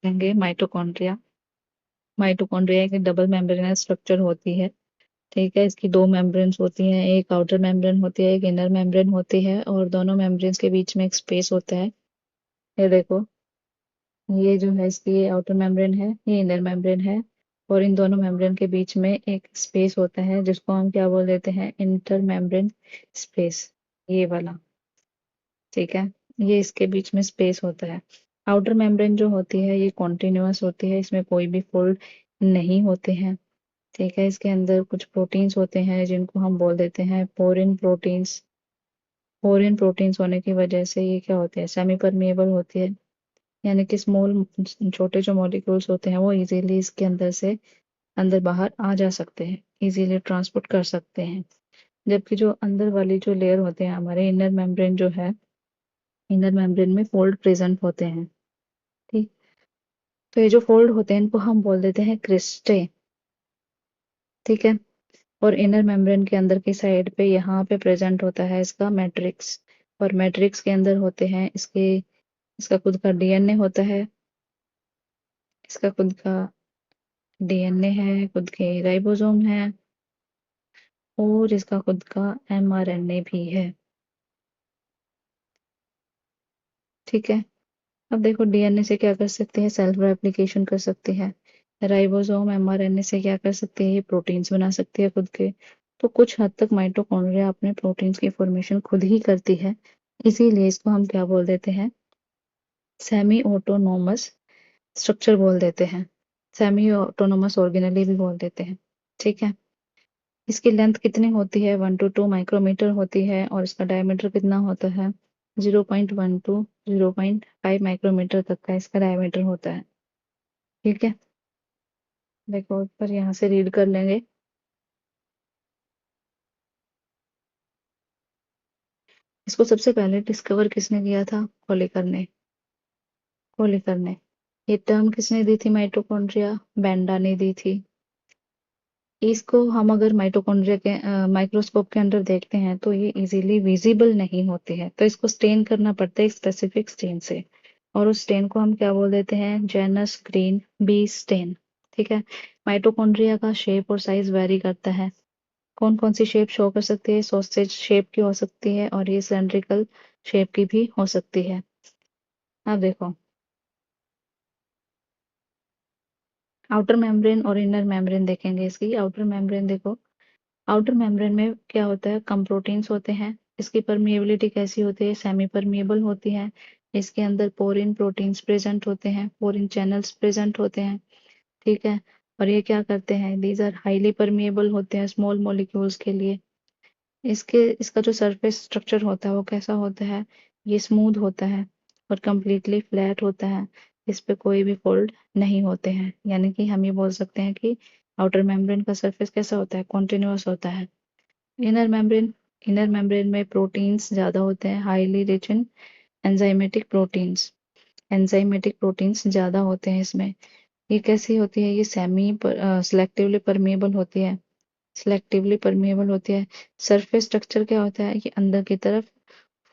देखेंगे mitochondria. Mitochondria एक double membranous structure होती है। ठीक है, इसकी दो मेम्ब्रेन्स होती हैं, एक आउटर मेम्ब्रेन होती है, एक इनर मेम्ब्रेन होती है, और दोनों मेम्ब्रेन्स के बीच में एक स्पेस होता है। ये देखो, ये जो है इसकी आउटर मेम्ब्रेन है, ये इनर मेम्ब्रेन है, और इन दोनों मेम्ब्रेन के बीच में एक स्पेस होता है जिसको हम क्या बोल देते हैं, इंटर मेम्ब्रेन स्पेस, ये वाला। ठीक है, ये इसके बीच में स्पेस होता है। आउटर मेम्ब्रेन जो होती है ये कॉन्टिन्यूअस होती है, इसमें कोई भी फोल्ड नहीं होते हैं। ठीक है, इसके अंदर कुछ प्रोटीन्स होते हैं जिनको हम बोल देते हैं पोरिन प्रोटीन्स। पोरिन प्रोटीन्स होने की वजह से ये क्या होते हैं, सेमी परमिएबल होती है, यानी कि स्मॉल छोटे जो मॉलिक्यूल्स होते हैं वो इजीली इसके अंदर से अंदर बाहर आ जा सकते हैं, इजीली ट्रांसपोर्ट कर सकते हैं। जबकि जो अंदर वाली जो लेयर होते हैं हमारे इनर मेम्ब्रेन जो है, इनर मेम्ब्रेन में फोल्ड प्रेजेंट होते हैं। ठीक, तो ये जो फोल्ड होते हैं इनको हम बोल देते हैं क्रिस्टे। ठीक है, और इनर मेम्ब्रेन के अंदर की साइड पे यहाँ पे प्रेजेंट होता है इसका मैट्रिक्स, और मैट्रिक्स के अंदर होते हैं इसका खुद का डीएनए होता है, इसका खुद का डीएनए है, खुद के राइबोसोम है, और इसका खुद का एमआरएनए भी है। ठीक है, अब देखो डीएनए से क्या कर सकते हैं, सेल्फ रेप्लिकेशन कर सकते हैं। राइबोसोम एमआरएनए से क्या कर सकते हैं, ये प्रोटीन्स बना सकती है खुद के। तो कुछ हद तक माइटोकॉन्ड्रिया अपने प्रोटीन्स की फॉर्मेशन खुद ही करती है, इसीलिए इसको हम क्या बोल देते हैं, सेमी ऑटोनोमस स्ट्रक्चर बोल देते हैं, सेमी ऑटोनोमस ऑर्गेनेली भी बोल देते हैं। ठीक है, इसकी लेंथ कितनी होती है, 1 to 2 माइक्रोमीटर होती है, और इसका डायमीटर कितना होता है, 0.1 to 0.5 माइक्रोमीटर तक का इसका डायमीटर होता है। ठीक है, देखो ऊपर यहाँ से रीड कर लेंगे। इसको सबसे पहले डिस्कवर किसने किया था, कोलिकर ने। कोलिकर ने। ये टर्म किसने दी थी, माइटोकॉन्ड्रिया, बेंडा ने दी थी। इसको हम अगर माइटोकॉन्ड्रिया के माइक्रोस्कोप के अंदर देखते हैं तो ये इजीली विजिबल नहीं होती है, तो इसको स्टेन करना पड़ता है एक स्पेसिफिक स्टेन से, और उस स्टेन को हम क्या बोल देते हैं, जेनस ग्रीन बी स्टेन। ठीक है, माइटोकॉन्ड्रिया का शेप और साइज वेरी करता है। कौन कौन सी शेप शो कर सकती है, सॉसेज शेप की हो सकती है, और ये सिलेंड्रिकल शेप की भी हो सकती है। अब देखो, आउटर मेम्ब्रेन और इनर मेम्ब्रेन देखेंगे इसकी। आउटर मेम्ब्रेन देखो, आउटर मेम्ब्रेन में क्या होता है, कम प्रोटीन्स होते हैं। इसकी परमिएबिलिटी कैसी होती है, सेमी परमिएबल होती है। इसके अंदर पोरिन प्रोटीन्स प्रेजेंट होते हैं, पोरिन चैनल्स प्रेजेंट होते हैं। ठीक है, और ये क्या करते हैं, दीज आर हाईली परमिएबल होते हैं स्मॉल मॉलिक्यूल्स के लिए। इसका जो सरफेस स्ट्रक्चर होता है वो कैसा होता है, ये स्मूथ होता है और कम्प्लीटली फ्लैट होता है, इस पे कोई भी फोल्ड नहीं होते हैं, यानी कि हम ये बोल सकते हैं कि आउटर मेम्ब्रेन का सरफेस कैसा होता है, कॉन्टिन्यूअस होता है। इनर मेम्ब्रेन, इनर मेम्ब्रेन में प्रोटीन्स ज्यादा होते हैं, highly rich in enzymatic proteins, enzymatic proteins ज्यादा होते हैं इसमें। ये कैसी होती है, ये सेमी सिलेक्टिवली परमेबल होती है, सिलेक्टिवली परमेबल होती है। सरफेस स्ट्रक्चर क्या होता है, ये अंदर की तरफ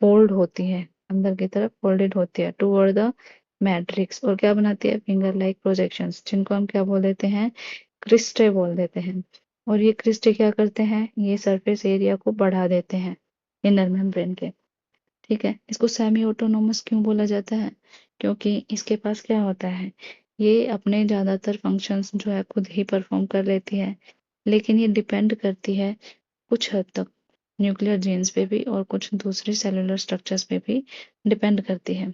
फोल्ड होती है, अंदर की तरफ फोल्डेड होती है टूवर्ड द मैट्रिक्स, और क्या बनाती है, फिंगर लाइक प्रोजेक्शंस, जिनको हम क्या बोल देते हैं, क्रिस्टे बोल देते हैं। और ये क्रिस्टे क्या करते हैं, ये सरफेस एरिया को बढ़ा देते हैं इनर मेम्ब्रेन के। ठीक है, इसको सेमी ऑटोनोमस क्यों बोला जाता है, क्योंकि इसके पास क्या होता है, ये अपने ज्यादातर फंक्शंस जो है खुद ही परफॉर्म कर लेती है, लेकिन ये डिपेंड करती है कुछ हद तक न्यूक्लियर जीन्स पे भी और कुछ दूसरी सेलुलर स्ट्रक्चर्स पे भी डिपेंड करती है।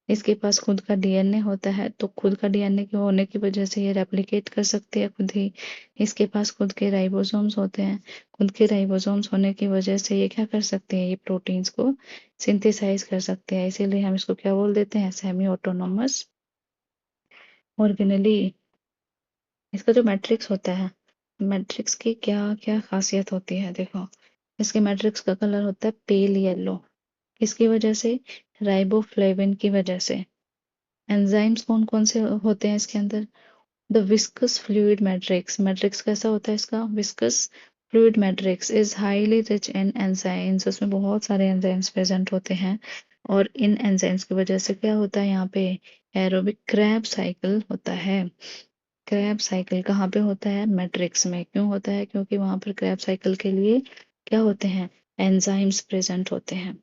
इसके पास खुद का डीएनए होता है, तो खुद का डीएनए के होने की वजह से ये रेप्लिकेट कर सकती है खुद ही। इसके पास खुद के राइबोसोम्स होते हैं, खुद के राइबोसोम्स होने की वजह से ये क्या कर सकती है, ये प्रोटीन्स को सिंथेसाइज कर सकते हैं, इसीलिए हम इसको क्या बोल देते हैं, सेमी ऑटोनोमस ऑर्गेनेली। इसका जो मैट्रिक्स होता है, मैट्रिक्स की क्या क्या खासियत होती है, देखो इसके मैट्रिक्स का कलर होता है पेल येलो, किसकी वजह से, राइबोफ्लेविन की वजह से। एंजाइम्स कौन कौन से होते हैं इसके अंदर, the viscous fluid matrix, matrix कैसा होता है इसका, viscous fluid matrix is highly rich in enzymes, उसमें बहुत सारे एंजाइम्स प्रेजेंट होते हैं और इन एंजाइम्स की वजह से क्या होता है यहाँ पे एरोबिक क्रैब साइकिल होता है। क्रैब साइकिल कहाँ पे होता है? मैट्रिक्स में। क्यों होता है? क्योंकि वहां पर क्रैब साइकिल के लिए क्या होते हैं? एंजाइम्स प्रेजेंट होते हैं।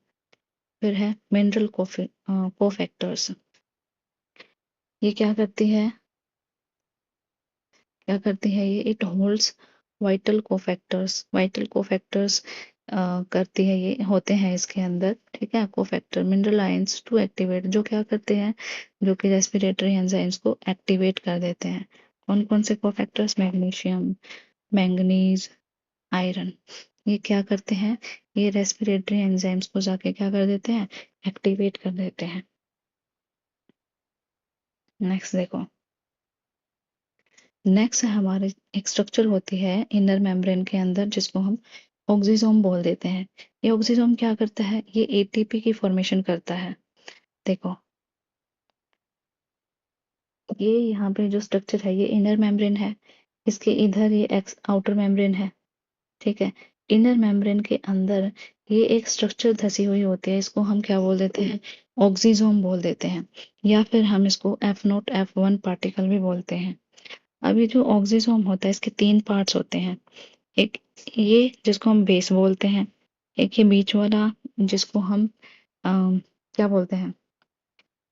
फिर है मिनरल कोफैक्टर्स। ये क्या करती है? क्या करती है ये? It holds vital cofactors. Vital cofactors करती है, ये होते हैं इसके अंदर। ठीक है, cofactor mineral ions to activate, जो क्या करते हैं? जो कि रेस्पिरेटरी एंजाइम्स को एक्टिवेट कर देते हैं। कौन कौन से कोफैक्टर्स? Magnesium, manganese, iron. ये क्या करते हैं? ये रेस्पिरेटरी एंजाइम्स को जाके क्या कर देते हैं? एक्टिवेट कर देते हैं। नेक्स्ट देखो, नेक्स्ट हमारे एक स्ट्रक्चर होती है इनर मेम्ब्रेन के अंदर, जिसको हम ऑक्सीजोम बोल देते हैं। ये ऑक्सीजोम क्या करता है? ये एटीपी की फॉर्मेशन करता है। देखो, ये यहाँ पे जो स्ट्रक्चर है ये इनर मेम्ब्रेन है, इसके इधर ये एक्स आउटर मेम्ब्रेन है। ठीक है, इनर मेम्ब्रेन के अंदर ये एक स्ट्रक्चर धसी हुई होती है, इसको हम क्या बोल देते हैं? ऑक्सीजोम बोल देते हैं, या फिर हम इसको F0 F1 पार्टिकल भी बोलते हैं। अभी जो ऑक्सीजोम होता है इसके तीन पार्ट्स होते हैं। एक ये जिसको हम बेस बोलते हैं, एक ये बीच वाला जिसको हम क्या बोलते हैं?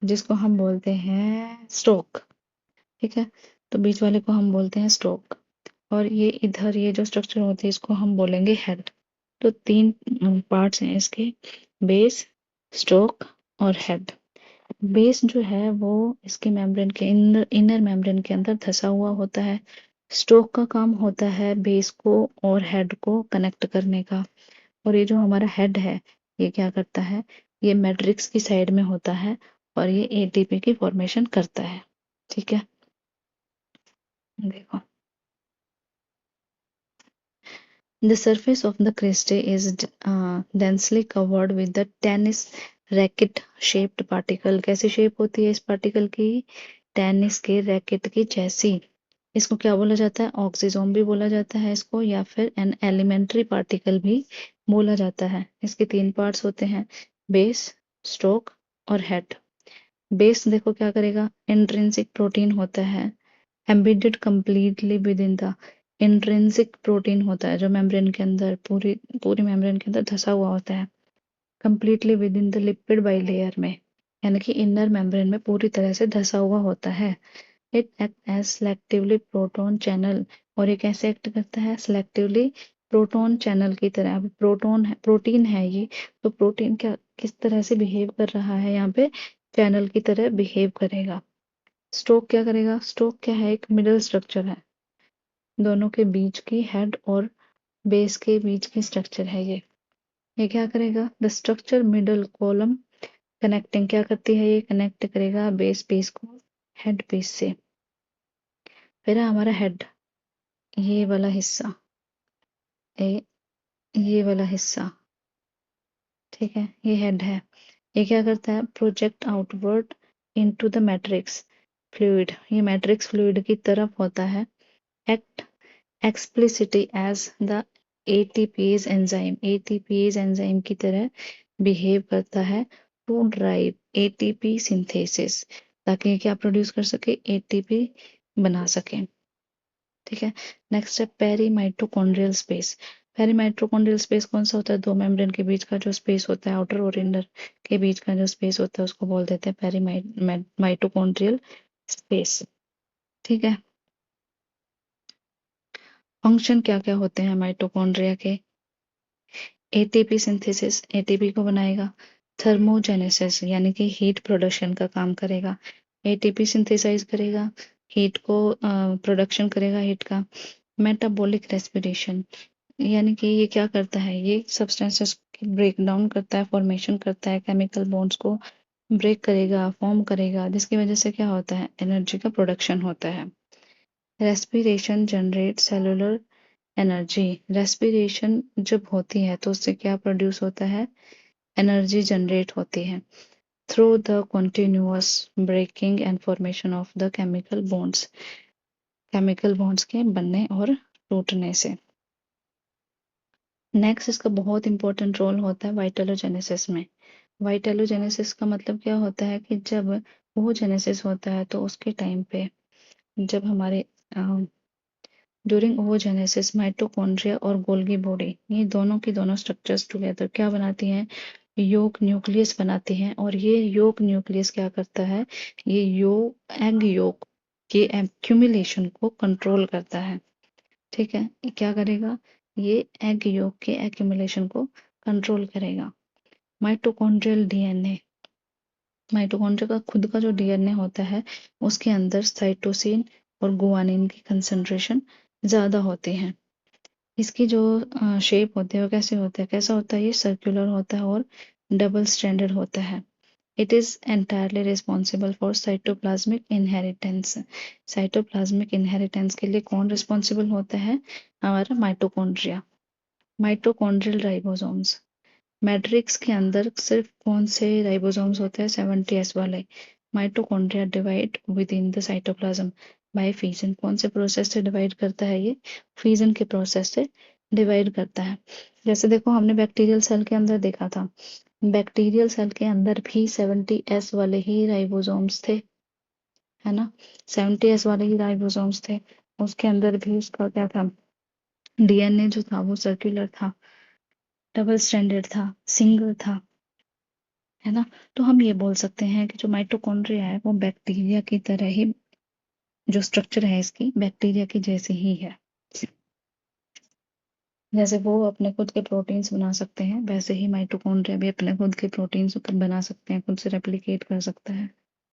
जिसको हम बोलते हैं स्टोक। ठीक है, तो बीच वाले को हम बोलते हैं स्टोक, और ये इधर ये जो स्ट्रक्चर होती है इसको हम बोलेंगे हेड। तो तीन पार्ट्स हैं इसके, बेस, स्टोक और हेड। बेस जो है वो इसके मेम्ब्रेन के इनर मेम्ब्रेन के अंदर धसा हुआ होता है। स्टोक का काम होता है बेस को और हेड को कनेक्ट करने का। और ये जो हमारा हेड है ये क्या करता है? ये मैट्रिक्स की साइड में होता है और ये एटीपी की फॉर्मेशन करता है। ठीक है, देखो, the surface of the crystal is densely covered with the tennis racket shaped particle। कैसी शेप होती है इस पार्टिकल की? टेनिस के रैकेट की जैसी। इसको क्या बोला जाता है? ऑक्सीजोम भी बोला जाता है इसको, या फिर एन एलिमेंट्री पार्टिकल भी बोला जाता है। इसके तीन पार्ट्स होते हैं, बेस, स्टोक और हेड। बेस देखो क्या करेगा? इंट्रिंसिक प्रोटीन होता है, embedded completely with in the. Intrinsic protein होता है जो मेम्ब्रेन के अंदर पूरी पूरी मेम्ब्रेन के अंदर धसा हुआ होता है, completely with in the lipid bilayer में, यानी कि इनर मेम्ब्रेन में पूरी तरह से धसा हुआ होता है। It act as selectively proton channel, और ये कैसे एक्ट करता है? सेलेक्टिवली प्रोटॉन चैनल की तरह। अभी प्रोटॉन है, प्रोटीन है ये, तो प्रोटीन क्या किस तरह से बिहेव कर रहा है यहाँ पे? चैनल की तरह बिहेव करेगा। स्टोक क्या करेगा? स्टोक क्या है? एक मिडल स्ट्रक्चर है, दोनों के बीच की, हेड और बेस के बीच की स्ट्रक्चर है ये क्या करेगा? The structure middle column connecting, क्या करती है ये? कनेक्ट करेगा बेस पीस को हेड पीस से। फिर है हमारा हेड, ये वाला हिस्सा, ए, ये वाला हिस्सा। ठीक है, ये हेड है। ये क्या करता है? Project outward into the matrix fluid, ये मैट्रिक्स फ्लूइड की तरफ होता है। Act explicitly as the ATPase enzyme, ATPase enzyme की तरह बिहेव करता है टू ड्राइव एटीपी सिंथेसिस, ताकि ये क्या प्रोड्यूस कर सके? एटीपी बना सके। ठीक है, नेक्स्ट है perimitochondrial space. Perimitochondrial space कौन सा होता है? दो मेम्ब्रेन के बीच का जो स्पेस होता है, आउटर और इनर के बीच का जो स्पेस होता है उसको बोल देते हैं पेरी माइटोकॉन्ड्रियल स्पेस। ठीक है, फंक्शन क्या क्या होते हैं माइटोकॉन्ड्रिया के? एटीपी सिंथेसिस, एटीपी को बनाएगा। थर्मोजेनेसिस, यानी कि हीट प्रोडक्शन का काम करेगा। एटीपी सिंथेसाइज करेगा, हीट को प्रोडक्शन करेगा हीट का। मेटाबॉलिक रेस्पिरेशन, यानी कि ये क्या करता है? ये सब्सटेंसेस की ब्रेक डाउन करता है, फॉर्मेशन करता है, केमिकल बॉन्ड्स को ब्रेक करेगा, फॉर्म करेगा, जिसकी वजह से क्या होता है? एनर्जी का प्रोडक्शन होता है। Respiration generate cellular energy, respiration जब होती है तो उससे क्या प्रोड्यूस होता है? एनर्जी जनरेट होती है through the continuous breaking and formation of the chemical bonds, chemical bonds के बनने और टूटने से। नेक्स्ट इसका बहुत इंपॉर्टेंट रोल होता है वाइटलोजेनेसिस में। वाइटेलोजेनेसिस का मतलब क्या होता है कि जब ओवोजेनेसिस होता है तो उसके टाइम पे जब हमारे ड्यूरिंग ओवोजेनेसिस माइटोकॉन्ड्रिया और गोल्गी बॉडी ये दोनों की दोनों स्ट्रक्चर्स टुगेदर क्या बनाती हैं, योग न्यूक्लियस बनाती हैं। और ये योग न्यूक्लियस क्या करता है, ये एग योग के एक्यूमुलेशन को कंट्रोल करता है। ठीक है, ये क्या करेगा, ये एग योग के एक्यूमुलेशन को कंट्रोल करेगा। माइटोकॉन्ड्रियल डीएनए, माइटोकॉन्ड्रिया का खुद का जो डीएनए होता है उसके अंदर साइटोसिन और गुआनिन की कंसंट्रेशन ज्यादा होती है। इसकी जो शेप होती है वो कैसे होता है, कैसा होता है, ये सर्कुलर होता है और डबल स्ट्रैंडेड होता है। It is entirely responsible for cytoplasmic inheritance. Cytoplasmic inheritance के लिए कौन रिस्पॉन्सिबल होता है, हमारा माइटोकॉन्ड्रिया। माइटोकॉन्ड्रियल राइबोसोम्स, मैट्रिक्स के अंदर सिर्फ कौन से राइबोसोम्स होते हैं, 70S वाले। Mitochondria divide within the cytoplasm by fission. कौन से प्रोसेस से डिवाइड करता है, ये फिजन के प्रोसेस से डिवाइड करता है। जैसे देखो हमने बैक्टीरियल सेल के अंदर देखा था, बैक्टीरियल सेल के अंदर भी 70S वाले ही राइबोसोम्स थे, है ना, 70S वाले ही राइबोसोम्स थे। उसके अंदर भी उसका क्या था, डीएनए जो था वो सर्कुलर था, डबल स्ट्रैंडेड था, सिंगल था, है ना। तो हम ये बोल सकते हैं कि जो माइटोकॉन्ड्रिया है वो बैक्टीरिया की तरह ही, जो स्ट्रक्चर है इसकी बैक्टीरिया की जैसे ही है। जैसे वो अपने खुद के प्रोटीन्स बना सकते हैं वैसे ही माइटोकॉन्ड्रिया भी अपने खुद के प्रोटीन्स बना सकते हैं, खुद से रेप्लिकेट कर सकता है।